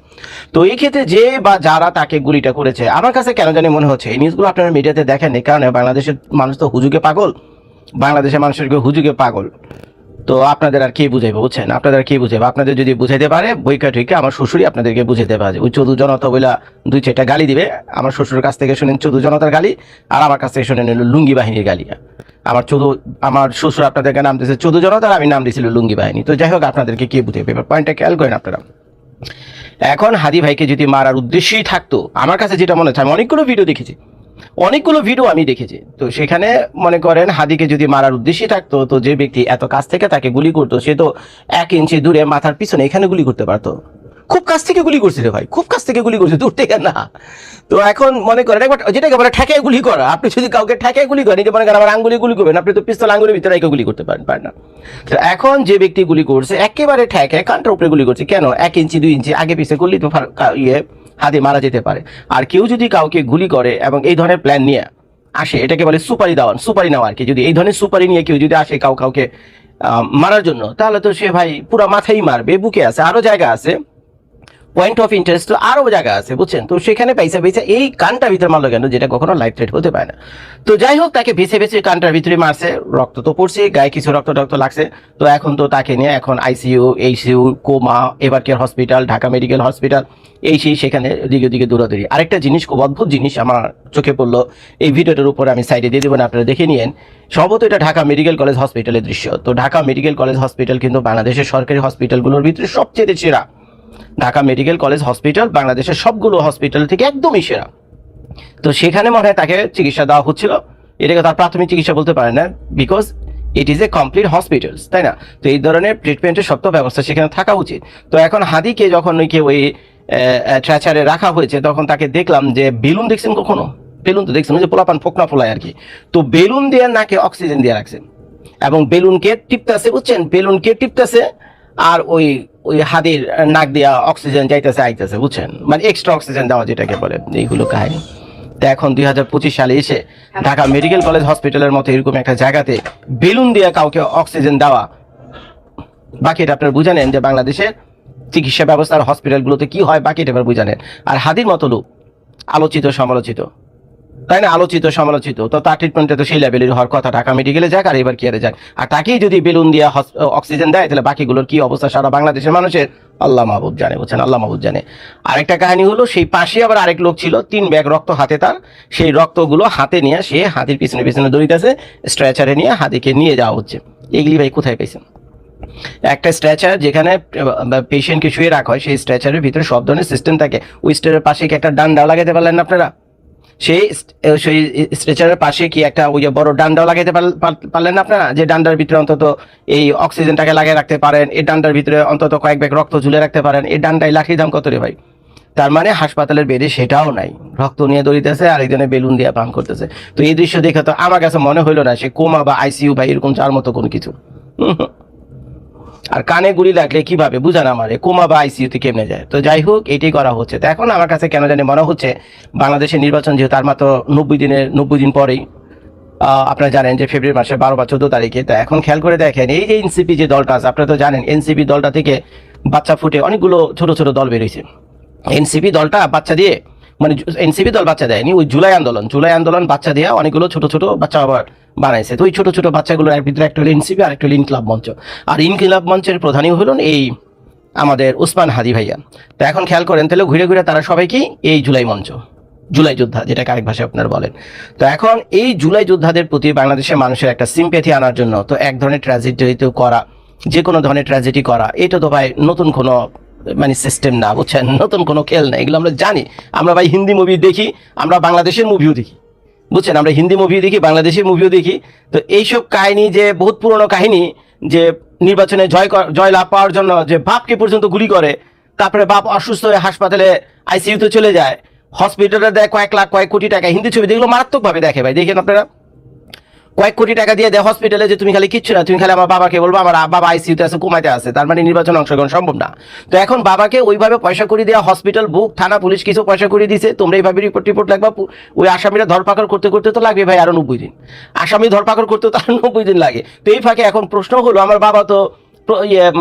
তো এই ক্ষেত্রে যে বা যারা তাকে গুলিটা করেছে, আমার কাছে কেন জানি মনে হচ্ছে, এই নিউজগুলো আপনারা মিডিয়াতে দেখেন, এই কারণে বাংলাদেশের মানুষ তো হুজুগে পাগল, বাংলাদেশের মানুষের হুজুগে পাগল। তো আপনাদের আর কে বুঝাইবে, বুঝছেন? আপনাদের কে বুঝাইবে? আপনাদের যদি বুঝাইতে পারে, বইকা ঠিক আমার শ্বশুরই আপনাদেরকে বুঝাইতে পারে। ওই চৌধু জনতা বইলা 2-4টা গালি দিবে, আমার শ্বশুরের কাছ থেকে শুনেন চৌধু জনতার গালি, আর আমার কাছ থেকে শুনেন লুঙ্গি বাহিনীর গালি। আমার শ্বশুর আপনাদেরকে নাম দিয়েছে চৌধু জনতার, আমি নাম দিয়েছিল লুঙ্গি বাহিনী। তো যাই হোক, আপনাদেরকে কে বুঝাইবে, পয়েন্টটা খেয়াল করেন আপনারা। এখন হাদি ভাইকে যদি মারার উদ্দেশ্যই থাকতো, আমার কাছে যেটা মনে হচ্ছে, আমি অনেকগুলো ভিডিও আমি দেখেছি, তো সেখানে মনে করেন হাদিকে যদি মারার উদ্দেশ্যে থাকতো, তো যে ব্যক্তি এত কাছ থেকে তাকে গুলি করতো, সে তো 1 ইঞ্চি দূরে মাথার পিছনে এখানে গুলি করতে পারতো। খুব কাছ থেকে গুলি করছে রে ভাই, খুব কাছ থেকে গুলি করছে, দূর থেকে না। তো এখন মনে করেন একবার যেটাকে বলে ঠেকায় গুলি করা, আপনি যদি কাউকে ঠেকায় গুলি করেন, যে মনে করেন আমার আঙ্গুলে গুলি করবেন, আপনি তো পিস্তল আঙ্গুলের ভিতরে রেখে গুলি করতে পারেন না। তো এখন যে ব্যক্তি গুলি করছে, একেবারে ঠেকায় কানটার উপরে গুলি করছে, কেন? 1 ইঞ্চি 2 ইঞ্চি আগে পিছিয়ে করলেই তো হাদি মারা যেতে পারে। আর কেউ যদি কাউকে গুলি করে এবং এই ধরনের প্ল্যান নিয়ে আসে, এটাকে বলে সুপারি নেওয়া আর কি। যদি এই ধরনের সুপারি নিয়ে কেউ যদি আসে কাউকে মারার জন্য, তাহলে তো সে ভাই পুরো মাথায় মারবে, বুকে আছে, আরো জায়গা আছে, পয়েন্ট অফ ইন্টারেস্ট তো আরো জায়গা আছে বুঝছেন, তো সেখানে পয়সা এই কানটা ভিতরে মারলো কেন, যেটা কখনো লাইফ থ্রেট হতে পারে না। তো যাই হোক, তাকে বেছে কানটার ভিতরে মারছে, রক্ত তো পড়ছে, গায়ে কিছু রক্ত লাগছে। তো এখন তো তাকে নিয়ে এখন HCU, coma, Ever Care hospital, Dhaka medical hospital, সেখানে দিকে দৌড়াদৌড়ি। আরেকটা জিনিস, খুব অদ্ভুত জিনিস আমার চোখে পড়লো, এই ভিডিওটার উপর আমি সাইডে দিয়ে দেবেন, আপনারা দেখে নিয়েন। সম্ভবত এটা ঢাকা মেডিকেল কলেজ হসপিটালের দৃশ্য। তো ঢাকা মেডিকেল কলেজ হসপিটাল কিন্তু বাংলাদেশের সরকারি হসপিটালগুলোর ভিতরে সবচেয়ে সেরা। ঢাকা মেডিকেল কলেজ হসপিটাল বাংলাদেশের সবগুলো হসপিটাল থেকে একদমই সেরা। তো সেখানে মনে হয় তাকে চিকিৎসা দেওয়া হচ্ছিল, এটাকে তার প্রাথমিক চিকিৎসা বলতে পারে না, because it is a complete hospitals, তাই না? তো এই ধরনের ট্রিটমেন্টের সত্য ব্যবস্থা সেখানে থাকা উচিত। তো এখন হাদিকে যখন ওই ট্রেচারে রাখা হয়েছে, তখন তাকে দেখলাম যে বেলুন দেখছেন, কখনো বেলুন তো দেখছেন, যে পোলাপান ফোকনা ফোলায় আর কি, তো বেলুন দিয়ে নাকে অক্সিজেন দিয়ে রাখছেন এবং বেলুনকে টিপতেছে, বুঝছেন, বেলুনকে টিপতেছে আর ওই হাদির নাক দিয়া অক্সিজেন যাইতেছে আইতেছে, বুঝছেন, মানে এক্সট্রা অক্সিজেন দেওয়া যেটাকে বলে, এইগুলো কাহিনী। তো এখন 2025 সালে এসে ঢাকা মেডিকেল কলেজ হসপিটালের মতো এরকম একটা জায়গাতে বেলুন দিয়ে কাউকে অক্সিজেন দেওয়া, বাকিটা আপনার বুঝানেন যে বাংলাদেশের চিকিৎসা ব্যবস্থার হসপিটালগুলোতে কি হয়, বাকিটা এবার বুঝানেন। আর হাদির মতো লোক আলোচিত সমালোচিত, তাই না, আলোচিত সমালোচিত, তো তার ট্রিটমেন্টে তো সেই লেভেলের হওয়ার কথা। ঢাকা মেডিকেলে যাক আর এবার কেয়ারে যাক, আর তাকেই যদি বেলুন দিয়ে অক্সিজেন দেয়, তাহলে বাকিগুলোর কি অবস্থা সারা বাংলাদেশের মানুষের আল্লাহ মাহবুব জানে, বুঝছেন, আল্লাহ মাহবুব জানে। আরেকটা কাহিনী হলো, সেই পাশে আবার আরেক লোক ছিল, 3 ব্যাগ রক্ত হাতে তার, সেই রক্তগুলো হাতে নিয়ে সে হাতির পিছনে দৌড়িতেছে, স্ট্রেচারে নিয়ে হাতিকে নিয়ে যাওয়া হচ্ছে। এগুলি ভাই কোথায় পেয়েছেন? একটা স্ট্রেচার যেখানে পেশেন্টকে শুয়ে রাখা হয়, সেই স্ট্রেচারের ভিতরে সব ধরনের সিস্টেম থাকে। ওই স্ট্রেচারের পাশে কি একটা ডান্ডা লাগাতে পারলেন না আপনারা? সেই স্ট্রেচারের পাশে কি একটা ওই যে বড় ডান্ডাও লাগাইতে পারলেন না আপনারা, যে ডান্ডার ভিতরে অন্তত এই অক্সিজেনটাকে লাগিয়ে রাখতে পারেন, এই ডান্ডার ভিতরে অন্তত কয়েক ব্যাগ রক্ত ঝুলে রাখতে পারেন। এই ডান্ডায় লাঠির দাম কত রে ভাই? তার মানে হাসপাতালের বেডে সেটাও নাই, রক্ত নিয়ে দৌড়িতেছে আর একজনে বেলুন দিয়ে পান করতেছে। তো এই দৃশ্য দেখে তো আমার কাছে মনে হইলো না সে কোমা বা আইসিইউ বা এরকম যার মতো কোনো কিছু। আর কানে গুলি লাগলে কিভাবে বুঝান আমারে, কোমা বা আইসিইউতে কেমনে যায়? তো যাই হোক, এটাই করা হচ্ছে। তো এখন আমার কাছে কেন জানি মনে হচ্ছে বাংলাদেশের নির্বাচন যেহেতু তার মাত্র 90 দিন পরেই, আপনারা জানেন যে ফেব্রুয়ারি মাসের 12 বা 14 তারিখে। তো এখন খেয়াল করে দেখেন, এই যে এনসিপি যে দলটা আছে, আপনারা তো জানেন এনসিপি দলটা থেকে বাচ্চা ফুটে অনেকগুলো ছোট দল বেরিয়েছে। এনসিপি দলটা বাচ্চা দিয়ে, মানে এনসিপি দল বাচ্চা দেয়নি, ওই জুলাই আন্দোলন বাচ্চা দিয়ে অনেকগুলো ছোট বাচ্চা আবার বানাইছে। তো ওই ছোট বাচ্চাগুলোর ভিতরে একটা হলো এনসিপি আর একটা হলো ইনকিলাব মঞ্চ। আর ইনকিলাব মঞ্চের প্রধানই হলেন এই আমাদের ওসমান হাদি ভাইয়া। তো এখন খেয়াল করেন, তাহলে ঘুরে তারা সবাই কি এই জুলাই মঞ্চ, জুলাই যোদ্ধা, যেটাকে আরেক ভাষায় আপনারা বলেন। তো এখন এই জুলাই যোদ্ধাদের প্রতি বাংলাদেশের মানুষের একটা সিম্প্যাথি আনার জন্য তো এক ধরনের ট্র্যাজেডি করা, যে কোনো ধরনের ট্র্যাজেডি করা, এটা তো ভাই নতুন কোনো মানে সিস্টেম না, বুঝছেন, নতুন কোনো খেল না, এগুলো আমরা জানি। আমরা ভাই হিন্দি মুভি দেখি, আমরা বাংলাদেশের মুভিও দেখি, বুঝছেন, আমরা হিন্দি মুভি দেখি, বাংলাদেশের মুভিও দেখি। তো এইসব কাহিনী যে বহুত পুরনো কাহিনী, যে নির্বাচনে জয় লাভ পাওয়ার জন্য যে বাপকে পর্যন্ত গুলি করে, তারপরে বাপ অসুস্থ হয়ে হাসপাতালে আইসিইউতে চলে যায়, হসপিটালে দেয় কয়েক লাখ কয়েক কোটি টাকা। হিন্দি ছবি যেগুলো মারাত্মকভাবে দেখে ভাই, দেখেন আপনারা, কয়েক কোটি টাকা দিয়ে দেয় হসপিটালে, যে তুমি খালি কিচ্ছু না, তুমি খালি আমার বাবাকে বলবো আমার বাবা আইসিইউতে আছে, কোমাতে আছে, তার মানে নির্বাচনে অংশগ্রহণ সম্ভব না। তো এখন বাবাকে ওইভাবে পয়সা করে দেওয়া, হসপিটাল বুক, থানা পুলিশ কিছু পয়সা করে দিয়েছে, তোমরা এইভাবে রিপোর্ট লাগবা। ওই আসামিরা ধরপাকড় করতে তো লাগবে ভাই আরো 90 দিন, আসামি ধরপাকড় করতে তো আরো 90 দিন লাগে। তো এই ফাঁকে এখন প্রশ্ন হলো, আমার বাবা তো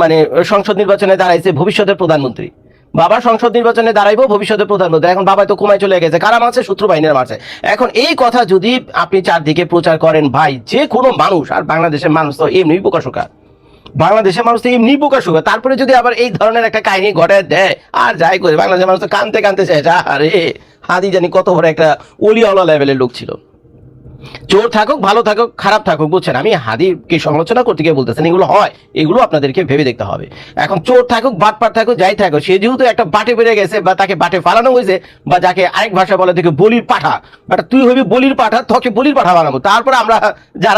মানে সংসদ নির্বাচনে দাঁড়াইছে, ভবিষ্যতের প্রধানমন্ত্রী, বাবা সংসদ নির্বাচনে দাঁড়াইবো, ভবিষ্যতের প্রধানমন্ত্রী, এখন বাবা তো কমায় চলে গেছে, কারা মারছে? শত্রু বাহিনীর মারছে। এখন এই কথা যদি আপনি চারদিকে প্রচার করেন ভাই, যে কোনো মানুষ, আর বাংলাদেশের মানুষ তো এমনি বোকাশোকা, তারপরে যদি আবার এই ধরনের একটা কাহিনী ঘটে দেয়, আর যাই করে বাংলাদেশের মানুষ তো কানতে শেষ। আরে হাদি জানি কত বড় একটা ওলিয়াওয়ালা লেভেলের লোক ছিল। চোর থাকুক, ভালো থাকুক, খারাপ থাকুক, বুঝছেন, আমি হাদিকে সমালোচনা করতে গিয়ে বলতেছেন, এগুলো হয়, এগুলো আপনাদেরকে ভেবে দেখতে হবে। এখন চোর থাকুক, বাটপাট থাকুক, যাই থাকুক, সে যেহেতু একটা বাটে বেড়ে গেছে, বা তাকে বাটে ফালানো হয়েছে, বা যাকে আরেক ভাষা বলে থেকে বলির পাঠা, বাট তুই হবি বলির পাঠা, তোকে বলির পাঠা বানাবো, তারপরে আমরা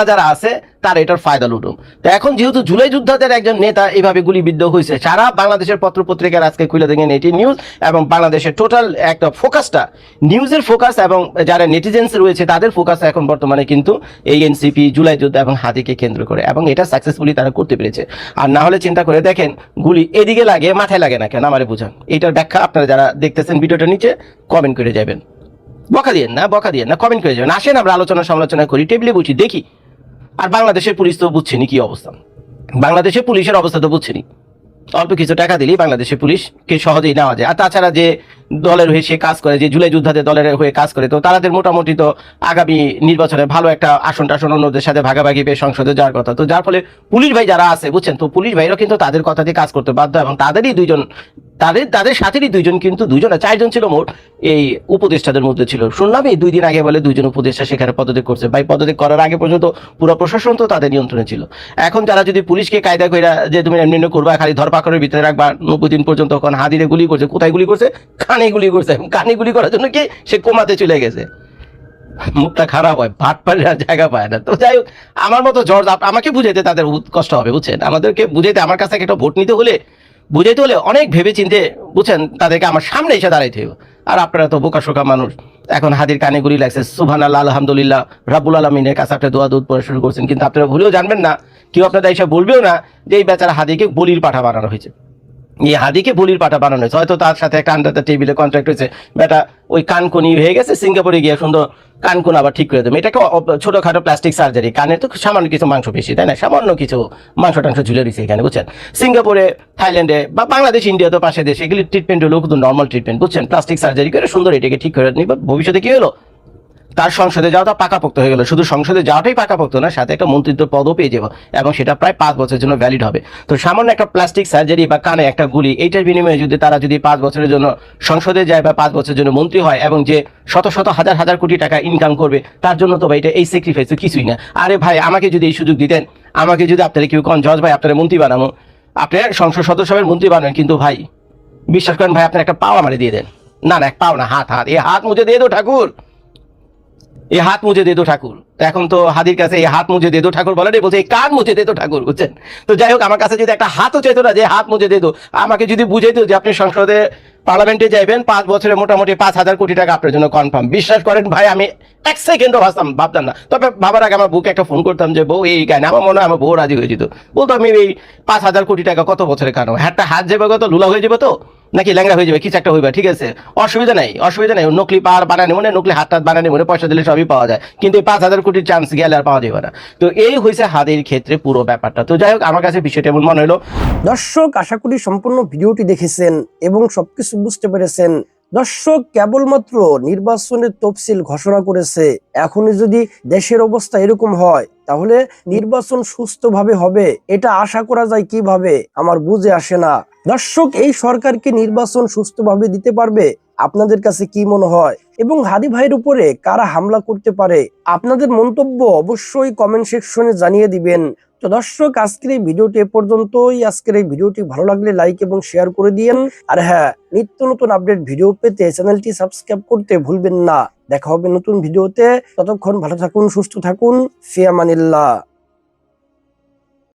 যারা আছে তার এটার ফায়দা লুটুম। তো এখন যেহেতু জুলাই যোদ্ধাদের একজন নেতা এইভাবে গুলিবিদ্ধ হয়েছে, সারা বাংলাদেশের পত্র পত্রিকার আজকে খুলে দেখেন এটি নিউজ, এবং বাংলাদেশের টোটাল একটা ফোকাসটা, নিউজের ফোকাস এবং যারা নেটিজেন্স রয়েছে তাদের ফোকাস এখন বর্তমানে কিন্তু এই এনসিপি, জুলাই যোদ্ধা এবং হাদিকে কেন্দ্র করে, এবং এটা সাকসেসফুলি তারা করতে পেরেছে। আর না হলে চিন্তা করে দেখেন, গুলি এদিকে লাগে, মাথায় লাগে না কেন, আমারে বুঝান। এটার ব্যাখ্যা আপনারা যারা দেখতেছেন ভিডিওটা নিচে কমেন্ট করে যাবেন, বকা দিয়ে না, কমেন্ট করে যাবেন। আসেন আমরা সমালোচনা করি, টেবিলে বসি, দেখি। আর বাংলাদেশের পুলিশ তো বুঝছেনি কি অবস্থা, বাংলাদেশের পুলিশের অবস্থা তো বুঝছেনি, অল্প কিছু টাকা দিলেই বাংলাদেশের পুলিশকে সহজেই নেওয়া যায়। আর তাছাড়া যে দলের হয়ে সে কাজ করে, যে জুলাই যোদ্ধাদের দলের হয়ে কাজ করে, তো তাদের মোটামুটি তো আগামী নির্বাচনে ভালো একটা আসন টাসন অন্যদের সাথে ভাগাভাগি পেয়ে সংসদে যাওয়ার কথা। তো যার ফলে পুলিশ ভাই যারা আছে বুঝছেন, তো পুলিশ ভাইরাও কিন্তু তাদের কথা দিয়ে কাজ করতে বাধ্য, এবং তাদেরই দুইজন, তাদের সাথেরই দুইজন, কিন্তু দুইজন না 4 জন ছিল মোট এই উপদেষ্টাদের মধ্যে ছিল। শুনলাম এই 2 দিন আগে বলে 2 জন উপদেষ্টা সেখানে পদত্যাগ করছে। ভাই পদত্যাগ করার আগে পর্যন্ত পুরো প্রশাসন তো তাদের নিয়ন্ত্রণে ছিল। এখন যারা যদি পুলিশকে কায়দা কইরা যে তুমি এমনি করবা, খালি ধরপাকড়ের ভিতরে রাখবা 90 দিন পর্যন্ত, তখন হাদিরে গুলি করছে, কোথায় গুলি করছে? কানে গুলি করছে। কানে গুলি করার জন্য কি সে কোমাতে চলে গেছে। মুখটা খারাপ হয়, ভাট পারে আর জায়গা পায় না। তো যাই হোক, আমার মতো জর্জ আমাকে বুঝাইতে তাদের কষ্ট হবে বুঝছেন। আমাদেরকে বুঝাইতে, আমার কাছ থেকে একটা ভোট নিতে হলে, বুঝাইতে হলে অনেক ভেবে চিনতে বুঝছেন তাদেরকে আমার সামনে এসে দাঁড়াইতে হবে। আর আপনারা তো বোকা শোকা মানুষ, এখন হাদির কানে গুলি লাগছে, সুবহানাল্লাহ আলহামদুলিল্লাহ রাব্বুল আলামিনের কাছে আপনি দোয়া দুধ পড়া শুরু করছেন, কিন্তু আপনারা ভুলেও জানবেন না, কেউ আপনাদের এসে বলবেও না যে এই বেচারা হাদিকে বলির পাঠা বানানো হয়েছে। এই হাদিকে বলির পাঠা বানানো হয়েছে, হয়তো তার সাথে একটা আন্ডার দ্য টেবিলে কন্ট্রাক্ট হয়েছে, বেটা ওই কানকনি হয়ে গেছে, সিঙ্গাপুরে গিয়ে সুন্দর কানকুন আবার ঠিক করে দেবে। এটা একটা ছোটখাটো প্লাস্টিক সার্জারি, কানের তো সামান্য কিছু মাংস বেশি, তাই না, সামান্য কিছু মাংস টাংস ঝুলে দিচ্ছে এখানে বুঝছেন। সিঙ্গাপুরে, থাইল্যান্ডে বা বাংলাদেশ, ইন্ডিয়া তো পাশে দেশে, এগুলি ট্রিটমেন্ট হলো কিন্তু নর্মাল ট্রিটমেন্ট বুঝছেন। প্লাস্টিক সার্জারি করে সুন্দর এটাকে ঠিক করে নিবে। ভবিষ্যতে কি হলো, তার সংসদে যাওয়াটা পাকাপোক্ত হয়ে গেল। শুধু সংসদে যাওয়াটাই পাকাপোক্ত না, সাথে একটা মন্ত্রিত্ব পদও পেয়ে যাবো, এবং সেটা প্রায় 5 বছরের জন্য ভ্যালিড হবে। তো সামান্য একটা প্লাস্টিক সার্জারি বা কানে একটা গুলি, এইটার বিনিময়ে যদি তারা 5 বছরের জন্য সংসদে যায় বা 5 বছরের জন্য মন্ত্রী হয়, এবং যে শত শত হাজার হাজার কোটি টাকা ইনকাম করবে, তার জন্য তো ভাই এটা এই স্যাক্রিফাইস তো কিছুই না। আরে ভাই, আমাকে যদি এই সুযোগ দিতেন, আমাকে যদি আপনারা কেউ কোন জজ ভাই আপনারা মন্ত্রী বানাবো, আপনার সংসদ সদস্য হবেন, মন্ত্রী বানাবেন, কিন্তু ভাই বিশ্বাস করেন ভাই, আপনার একটা পাও আমারে দিয়ে দেন। না না, এক পাও না, হাত। এই হাত মুঝে দিয়ে দো ঠাকুর, এই হাত মুঝে দে দো ঠাকুর। এখন তো হাদির কাছে এই হাত মুঝে দে দো ঠাকুর বলে বলছে এই কান মুঝে দে দো ঠাকুর বুঝছেন। তো যাই হোক, আমার কাছে যদি একটা হাতও চাইতো না যে হাত মুঝে দে দো, আমাকে যদি বুঝাইতো যে আপনি সংসদে পার্লামেন্টে যাইবেন, 5 বছরে মোটামুটি 5,000 কোটি টাকা আপনার জন্য কনফার্ম, বিশ্বাস করেন ভাই আমি 1 সেকেন্ডও ভাবতাম না। তবে ভাবার আগে আমার বউকে একটা ফোন করতাম যে বউ এই গায়ে, আমার মনে হয় আমার বউ রাজি হয়ে যেত, বলতো আমি এই 5,000 কোটি টাকা কত বছরে কানো, একটা হাত যাবে কত লুলা হয়ে যাবে তো, নাকি ল্যাংড়া হয়ে যাবে, কিছু একটা হইবা, ঠিক আছে, অসুবিধা নাই, অসুবিধা নাই। নকলি পাওয়ার বানানি মনে, নকলি হাত টাত বানানি মনে, পয়সা দিলে সবই পাওয়া যায়, কিন্তু এই 5,000 কোটির চান্স গেলে আর পাওয়া যাবে না। তো এই হয়েছে হাদির ক্ষেত্রে পুরো ব্যাপারটা। তো যাই হোক, আমার কাছে বিষয়টা এমন মনে হলো। দর্শক, আশা করি সম্পূর্ণ ভিডিওটি দেখেছেন এবং সবকিছু বুঝতে পেরেছেন। দর্শক, কেবলমাত্র নির্বাচনের তফসিল ঘোষণা করেছে। এখনই যদি দেশের অবস্থা এরকম হয়, তাহলে নির্বাচন সুস্থভাবে হবে এটা আশা করা যায় কিভাবে, আমার বুঝে আসে না। দর্শক, এই সরকারকে নির্বাচন সুস্থভাবে দিতে পারবে? আপনাদের কাছে কি মনে হয়? এবং হাদি ভাইয়ের উপরে কারা হামলা করতে পারে? আপনাদের মন্তব্য অবশ্যই কমেন্ট সেকশনে জানিয়ে দিবেন। তো দর্শক, আজকের এই ভিডিওটি এ পর্যন্তই। আজকের এই ভিডিওটি ভালো লাগলে লাইক এবং শেয়ার করে দিয়েন। আর হ্যাঁ, নিত্য নতুন আপডেট ভিডিও পেতে চ্যানেলটি সাবস্ক্রাইব করতে ভুলবেন না। দেখা হবে নতুন ভিডিওতে, ততক্ষণ ভালো থাকুন, সুস্থ থাকুন, ফি আমানিল্লাহ।